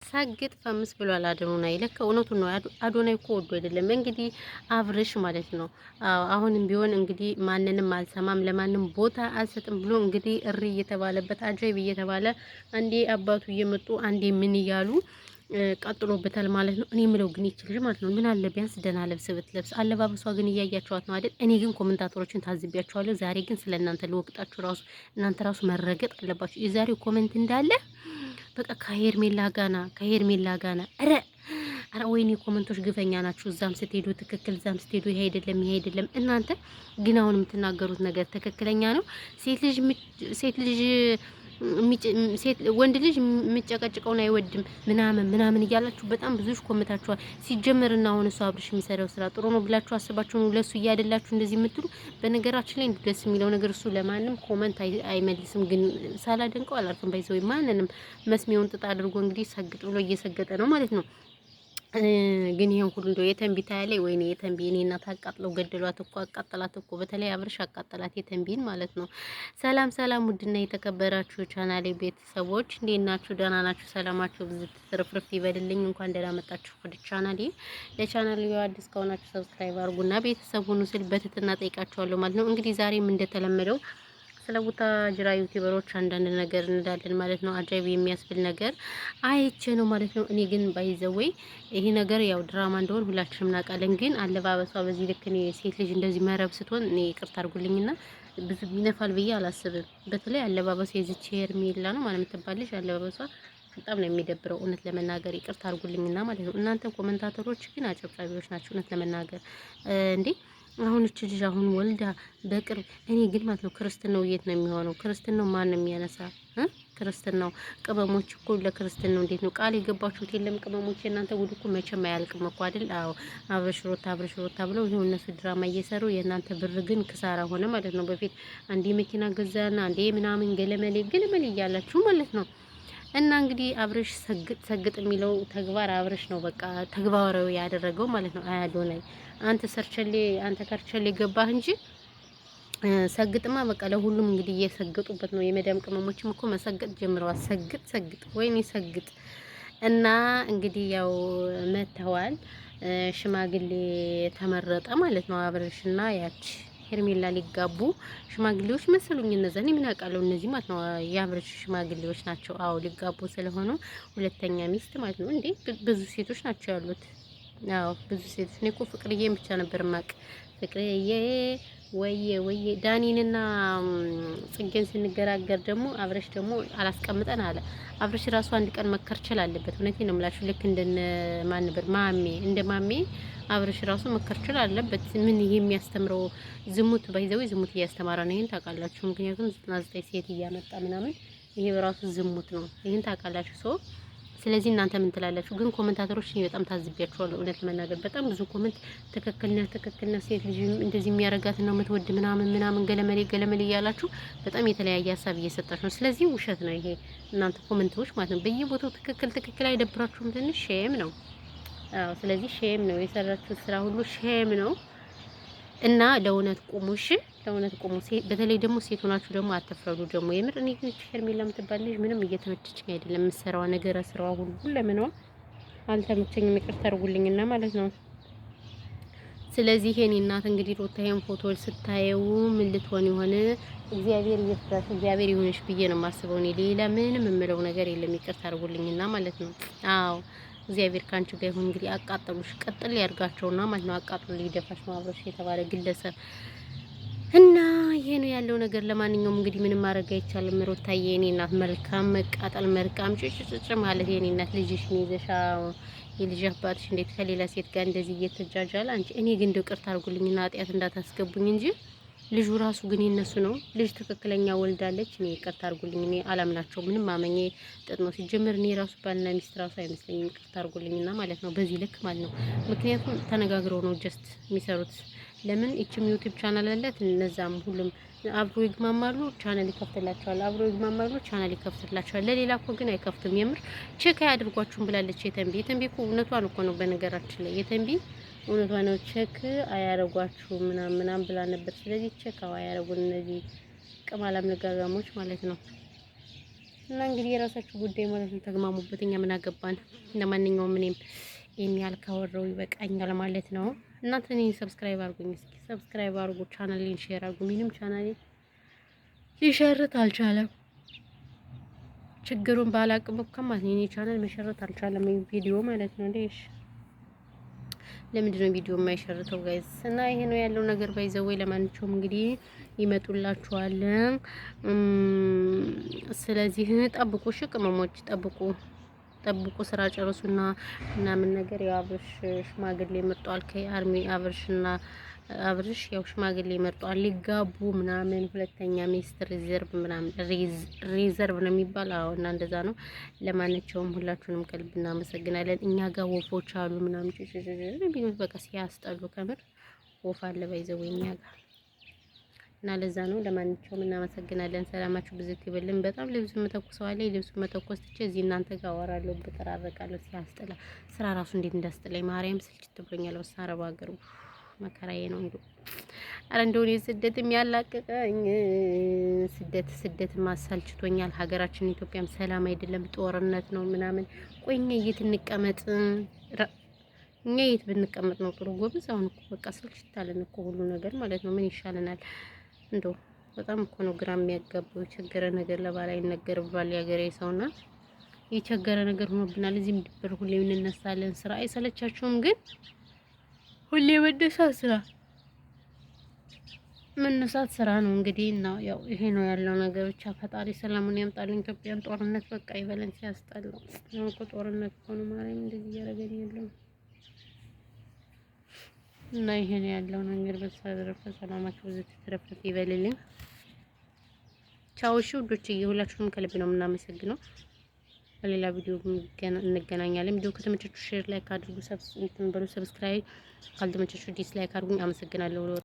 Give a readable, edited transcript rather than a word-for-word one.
ሳግጥ ፈምስ ብሏል አዶናይ። ለካ እውነቱን ነው። አዶናይ እኮ ወዶ አይደለም እንግዲህ አብርሽ ማለት ነው። አሁንም ቢሆን እንግዲህ ማንንም አልሰማም ለማንም ቦታ አልሰጥም ብሎ እንግዲህ እሪ እየተባለበት አጃይብ እየተባለ አንዴ አባቱ እየመጡ አንዴ ምን እያሉ ቀጥሎበታል ማለት ነው። እኔ የምለው ግን ይችላል ማለት ነው። ምን አለ ቢያንስ ደህና ልብስ ብትለብስ። አለባበሷ ግን እያያቸዋት ነው አይደል? እኔ ግን ኮሜንታተሮችን ታዝቢያቸዋለሁ። ዛሬ ግን ስለእናንተ ልወቅጣችሁ ራሱ እናንተ ራሱ መረገጥ አለባችሁ። የዛሬው ኮሜንት እንዳለ በቃ ከሄርሜላ ጋና ከሄርሜላ ጋና አረ ወይኔ ኮመንቶች ግፈኛ ናችሁ። እዛም ስትሄዱ ትክክል፣ እዛም ስትሄዱ ይሄ አይደለም። እናንተ ግን አሁን የምትናገሩት ነገር ትክክለኛ ነው። ሴት ልጅ ወንድ ልጅ የሚጨቀጭቀውን አይወድም ምናምን እያላችሁ በጣም ብዙዎች ኮመታችኋል። ሲጀመርና አሁን እሱ አብርሽ የሚሰራው ስራ ጥሩ ነው ብላችሁ አስባችሁ ነው ለሱ እያደላችሁ እንደዚህ የምትሉ። በነገራችን ላይ ደስ የሚለው ነገር እሱ ለማንም ኮመንት አይመልስም። ግን ሳላደንቀው አላልኩም። ባይዘው ማንንም መስሚያውን ጥጥ አድርጎ እንግዲህ ሰግጥ ብሎ እየሰገጠ ነው ማለት ነው። ግን ይሄን ሁሉ እንደው የተንቢ ታያለኝ ወይኔ የተንቢ እኔ እናት አቃጥለው ገደሏት እኮ አቃጠላት እኮ በተለይ አብርሽ አቃጠላት የተንቢን ማለት ነው። ሰላም ውድና የተከበራችሁ ቻናሌ ቤተሰቦች እንዴት ናችሁ? ደህና ናችሁ? ሰላማችሁ ብዙ ትርፍርፍ ይበልልኝ። እንኳን ደህና መጣችሁ ወደ ቻናሌ። ለቻናሌ አዲስ ከሆናችሁ ሰብስክራይብ አድርጉና ቤተሰብ ሁኑ ስል በትህትና ጠይቃችኋለሁ ማለት ነው። እንግዲህ ዛሬም እንደተለመደው ስለ ቡታጅራ ዩቲዩበሮች አንዳንድ ነገር እንዳለን ማለት ነው። አጃይብ የሚያስብል ነገር አይቼ ነው ማለት ነው። እኔ ግን ባይዘወይ ይሄ ነገር ያው ድራማ እንደሆነ ሁላችንም እናውቃለን። ግን አለባበሷ በዚህ ልክ እኔ ሴት ልጅ እንደዚህ መረብ ስትሆን እኔ ይቅርታ አድርጉልኝና ብዙ ይነፋል ብዬ አላስብም። በተለይ አለባበሷ የዚች ሄርሜላ ነው ማለት የምትባል ልጅ አለባበሷ በጣም ነው የሚደብረው። እውነት ለመናገር ይቅርታ አድርጉልኝና ማለት ነው። እናንተ ኮመንታተሮች ግን አጨብጫቢዎች ናቸው። እውነት ለመናገር እንዴ አሁን እቺ ልጅ አሁን ወልዳ በቅርብ እኔ ግን ማለት ነው ክርስትናው የት ነው የሚሆነው? ክርስትናው ማን ነው የሚያነሳ? ክርስትናው ቅመሞች እኮ ለክርስትናው እንዴት ነው ቃል የገባችሁት? የለም ቅመሞች እናንተ ጉድ እኮ መቼም አያልቅም እኮ አይደል? አዎ አብርሽ ሩታ ብለው ይሄው እነሱ ድራማ እየሰሩ የእናንተ ብር ግን ክሳራ ሆነ ማለት ነው። በፊት አንዴ መኪና ገዛና አንዴ ምናምን ገለመሌ እያላችሁ ማለት ነው። እና እንግዲህ አብርሽ ሰግጥ የሚለው ተግባር አብርሽ ነው በቃ ተግባራዊ ያደረገው ማለት ነው። አያዶናይ አንተ ከርቸሌ ገባህ እንጂ ሰግጥማ በቃ ለሁሉም እንግዲህ እየሰገጡበት ነው። የመዳም ቅመሞችም እኮ መሰገጥ ጀምረዋል። ሰግጥ ወይኔ ሰግጥ። እና እንግዲህ ያው መተዋል ሽማግሌ ተመረጠ ማለት ነው። አብርሽና ያቺ ሄርሜላ ሊጋቡ ሽማግሌዎች መሰሉኝ እነዛ። እኔ ምን አውቃለሁ እነዚህ ማለት ነው የአብርሽ ሽማግሌዎች ናቸው። አዎ ሊጋቡ ስለሆነ ሁለተኛ ሚስት ማለት ነው። እንዴ ብዙ ሴቶች ናቸው ያሉት። አዎ ብዙ ሴቶች። እኔ እኮ ፍቅርዬን ብቻ ነበር ማቅ ፍቅርዬ ወየ ዳኒንና ጽጌን ስንገራገር ደግሞ አብርሽ ደግሞ አላስቀምጠን አለ። አብርሽ ራሱ አንድ ቀን መከርቸል አለበት። እውነቴን ነው የምላችሁ። ልክ እንደነ ማን ነበር እንደ ማሜ አብርሽ ራሱ መከርቸል አለበት። ምን ይሄ የሚያስተምረው ዝሙት ባይዘው ዝሙት እያስተማረ ነው። ይሄን ታውቃላችሁ። ምክንያቱም 99 ሴት እያመጣ ምናምን ይሄ በራሱ ዝሙት ነው። ይሄን ታውቃላችሁ። ስለዚህ እናንተ ምን ትላላችሁ? ግን ኮሜንታተሮች እኔ በጣም ታዝቢያችኋለሁ። እውነት ለመናገር በጣም ብዙ ኮሜንት ትክክል ነው ሴት ልጅ እንደዚህ የሚያረጋት ነው የምትወድ ምናምን ገለመሌ እያላችሁ በጣም የተለያየ ሀሳብ እየሰጣችሁ ነው። ስለዚህ ውሸት ነው ይሄ እናንተ ኮሜንቶች ማለት ነው። በየቦታው ትክክል አይደብራችሁም? ትንሽ ሼም ነው። አዎ ስለዚህ ሼም ነው የሰራችሁት ስራ ሁሉ ሼም ነው። እና ለእውነት ቁሙ። እሺ ለእውነት ቁሙ። በተለይ ደግሞ ሴት ሆናችሁ ደግሞ አትፍረዱ። ደግሞ የምር እኔ ግን ሄርሜላ የምትባል ልጅ ምንም እየተመቸችኝ አይደለም። የምትሰራዋ ነገር ስራዋ ሁሉ ለምንዋ አልተመቸኝም። ይቅርታ አድርጉልኝና ማለት ነው። ስለዚህ የኔ እናት እንግዲህ ሩታዬን ፎቶ ስታየው ምን ልትሆን ይሆን? እግዚአብሔር ይፍታሽ፣ እግዚአብሔር ይሁንሽ ብዬ ነው የማስበው። እኔ ሌላ ምንም የምለው ነገር የለም። ይቅርታ አድርጉልኝና ማለት ነው። አዎ እግዚአብሔር ካንቺ ጋር ይሁን። እንግዲህ አቃጠሉሽ፣ ቀጥል ያርጋቸውና ማለት ነው። አቃጥሉ ሊደፋሽ ነው አብርሽ የተባለ ግለሰብ እና ይሄ ነው ያለው ነገር። ለማንኛውም እንግዲህ ምንም ማድረግ አይቻልም። ሩታዬ የኔ እናት መልካም መቃጠል መልካም ጭጭጭ ማለት የኔ እናት ልጅሽን ይዘሻ የልጅ አባትሽ እንዴት ከሌላ ሴት ጋር እንደዚህ እየተጃጃለ አንቺ። እኔ ግን እንደው ቅርታ አድርጉልኝና ኃጢአት እንዳታስገቡኝ እንጂ ልጁ ራሱ ግን የነሱ ነው። ልጅ ትክክለኛ ወልዳለች። እኔ ይቅርታ አድርጉልኝ። እኔ አላምናቸው ምንም አመኘ ጥጥ ነው ሲጀምር። እኔ ራሱ ባልና ሚስት ራሱ አይመስለኝም። ይቅርታ አድርጉልኝና ማለት ነው በዚህ ልክ ማለት ነው። ምክንያቱም ተነጋግረው ነው ጀስት የሚሰሩት። ለምን እቺም ዩቲዩብ ቻናል አላት። እነዛም ሁሉም አብሮ ይግማማሉ፣ ቻናል ይከፍትላቸዋል። አብሮ ይግማማሉ፣ ቻናል ይከፍትላቸዋል። ለሌላ እኮ ግን አይከፍቱም። የምር ቼክ አያድርጓችሁም ብላለች የተንቢ እኮ እውነቷን እኮ ነው። በነገራችን ላይ የተንቢ እውነቷ ነው። ቼክ አያረጓችሁ ምናምን ብላ ነበር። ስለዚህ ቼክ አያረጉን እነዚህ ቅማላም ለጋጋሞች ማለት ነው። እና እንግዲህ የራሳችሁ ጉዳይ ማለት ነው። ተግማሙበት፣ እኛ ምን አገባን። ለማንኛውም እኔም ይሄን ያህል ካወራው ይበቃኛል ማለት ነው። እናንተ እኔን ሰብስክራይብ አድርጉኝ፣ እስኪ ሰብስክራይብ አድርጉ፣ ቻናሌን ሼር አድርጉ። ምንም ቻናሌን ሊሸርት አልቻለም። ችግሩን ባላቅም እኮ ማለት ነው። የኔ ቻናል መሸረት አልቻለም፣ ቪዲዮ ማለት ነው። እሺ ለምንድን ነው ቪዲዮ የማይሸርተው ጋይስ? እና ይሄ ነው ያለው ነገር ባይዘው። ለማንኛውም እንግዲህ ይመጡላችኋል። ስለዚህ ጠብቁ፣ እሺ ቅመሞች ጠብቁ፣ ጠብቁ። ስራ ጨርሱና ምናምን ነገር ያው አብርሽ ሽማግሌ መርጧል። ከአርሚ አብርሽ ያው ሽማግሌ መርጧል ሊጋቡ ምናምን፣ ሁለተኛ ሚስት ሪዘርቭ ምናምን ሪዘርቭ ነው የሚባል። አዎ እና እንደዛ ነው። ለማንኛውም ሁላችሁንም ከልብ እናመሰግናለን። እኛ ጋር ወፎች አሉ ምናምን ቢሉት በቃ ሲያስጠሉ ከምር ወፍ አለ ባይዘው እኛ ጋር እና ለዛ ነው። ለማንኛውም እናመሰግናለን። ሰላማችሁ ብዙት ይበልን። በጣም ልብስ መተኩሰው አለ ልብስ መተኮስ ትቼ እዚህ እናንተ ጋር አወራለሁ፣ በተራረቃለሁ። ሲያስጠላ ስራ ራሱ እንዴት እንዳስጠላኝ ማርያም ስልችት ብሎኛል። በስ አረብ ሀገር መከራዬ ነው እንዴ! አረ እንደው ስደት የሚያላቅቀኝ ስደት ማሳልችቶኛል። ሀገራችን ኢትዮጵያም ሰላም አይደለም፣ ጦርነት ነው ምናምን። ቆይ እኛ የት እንቀመጥ? እኛ የት ብንቀመጥ ነው ጥሩ ጎበዝ? አሁን እኮ በቃ ስልችት አለን እኮ ሁሉ ነገር ማለት ነው። ምን ይሻለናል? እንደው በጣም እኮ ነው ግራ የሚያጋባው። የቸገረ ነገር ለባል አይነገር ብሏል ያገሬ ሰውና፣ የቸገረ ነገር ሆኖብናል። እዚህም ድብር ሁሌ እንነሳለን። ስራ አይሰለቻችሁም ግን? ሁሌ መነሳት ስራ መነሳት ስራ ነው እንግዲህ። እና ያው ይሄ ነው ያለው ነገር። ብቻ ፈጣሪ ሰላሙን ያምጣልን። ኢትዮጵያን ጦርነት በቃ ይበለን። ሲያስጠላው ነው እኮ ጦርነት እኮ ነው ማርያም እንደዚህ እያደረገኝ ያለው። እና ይሄ ነው ያለው ነገር። በተረፈ ሰላማችሁ ብዙ ትረፍረፍ ይበልልኝ። ቻው እሺ ውዶችዬ፣ ሁላችሁንም ከልብ ነው የምናመሰግነው። በሌላ ቪዲዮ እንገናኛለን። ቪዲዮ ከተመቻችሁ ሼር ላይክ አድርጉ፣ ሰብስክራይብ ካልተመቻችሁ ዲስላይክ አድርጉኝ። አመሰግናለሁ።